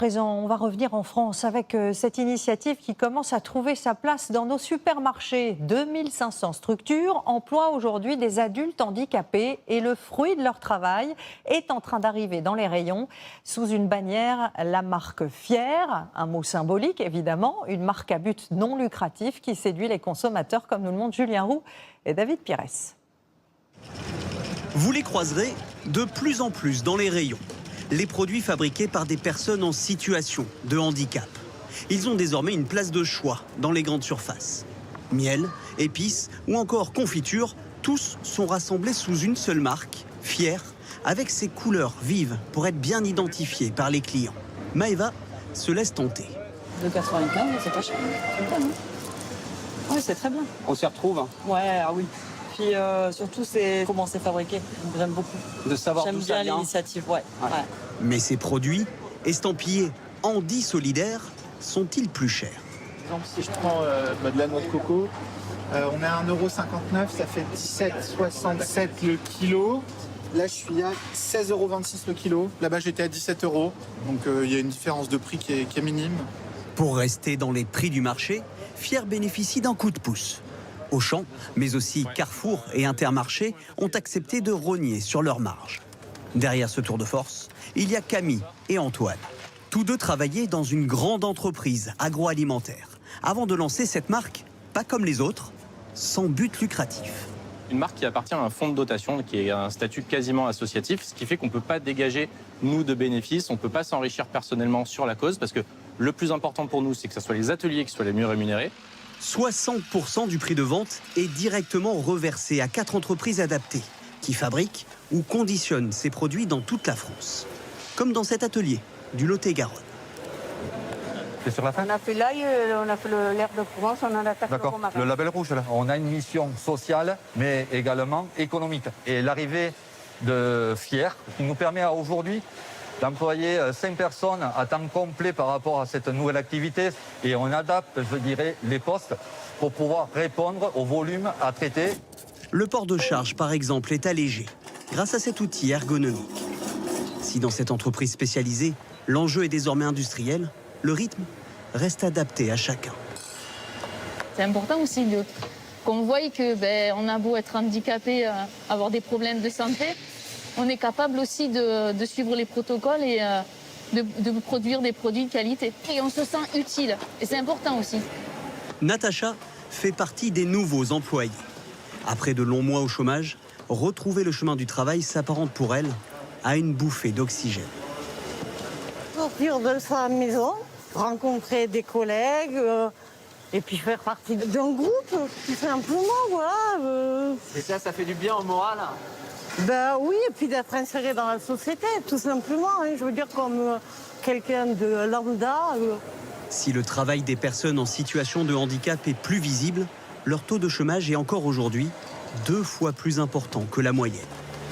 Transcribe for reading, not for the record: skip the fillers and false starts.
Présent, on va revenir en France avec cette initiative qui commence à trouver sa place dans nos supermarchés. 2500 structures emploient aujourd'hui des adultes handicapés et le fruit de leur travail est en train d'arriver dans les rayons sous une bannière, la marque Fier, un mot symbolique évidemment, une marque à but non lucratif qui séduit les consommateurs comme nous le montrent Julien Roux et David Pires. Vous les croiserez de plus en plus dans les rayons. Les produits fabriqués par des personnes en situation de handicap. Ils ont désormais une place de choix dans les grandes surfaces. Miel, épices ou encore confiture, tous sont rassemblés sous une seule marque, Fier, avec ses couleurs vives pour être bien identifiés par les clients. Maëva se laisse tenter. 2,95, c'est pas cher. C'est bien, hein. Oui, c'est très bien. On s'y retrouve. Ouais, ah oui. Puis surtout, c'est comment c'est fabriqué. J'aime beaucoup. De savoir J'aime d'où ça bien vient. l'initiative, ouais. Mais ces produits, estampillés Handy Solidaire, sont-ils plus chers? Par exemple, si je prends de la noix de coco, on est à 1,59 €, ça fait 17,67 € le kilo. Là, je suis à 16,26 € le kilo. Là-bas, j'étais à 17 €. Donc, il y a une différence de prix qui est minime. Pour rester dans les prix du marché, Fier bénéficie d'un coup de pouce. Auchan, mais aussi Carrefour et Intermarché ont accepté de rogner sur leurs marges. Derrière ce tour de force, il y a Camille et Antoine. Tous deux travaillaient dans une grande entreprise agroalimentaire avant de lancer cette marque, pas comme les autres, sans but lucratif. Une marque qui appartient à un fonds de dotation qui est un statut quasiment associatif, ce qui fait qu'on ne peut pas dégager, nous, de bénéfices, on ne peut pas s'enrichir personnellement sur la cause, parce que le plus important pour nous, c'est que ce soit les ateliers qui soient les mieux rémunérés. 60% du prix de vente est directement reversé à 4 entreprises adaptées qui fabriquent ou conditionnent ces produits dans toute la France. Comme dans cet atelier du Lot-et-Garonne. C'est sur la fin. On a fait l'ail, on a fait l'air de Provence, on en attaque le D'accord, romarin. le label rouge là. On a une mission sociale, mais également économique. Et l'arrivée de Fier, qui nous permet aujourd'hui d'employer 5 personnes à temps complet par rapport à cette nouvelle activité. Et on adapte, je dirais, les postes pour pouvoir répondre au volume à traiter. Le port de charge, par exemple, est allégé grâce à cet outil ergonomique. Si dans cette entreprise spécialisée, l'enjeu est désormais industriel, le rythme reste adapté à chacun. C'est important aussi qu'on voie que on a beau être handicapé, avoir des problèmes de santé, on est capable aussi de suivre les protocoles et de produire des produits de qualité. Et on se sent utile, et c'est important aussi. Natacha fait partie des nouveaux employés. Après de longs mois au chômage, retrouver le chemin du travail s'apparente pour elle à une bouffée d'oxygène. Sortir de sa maison, rencontrer des collègues et puis faire partie d'un groupe, tout simplement, voilà. Et ça fait du bien au moral. Ben oui, et puis d'être inséré dans la société, tout simplement. Hein, je veux dire, comme quelqu'un de lambda. Si le travail des personnes en situation de handicap est plus visible, leur taux de chômage est encore aujourd'hui 2 fois plus important que la moyenne.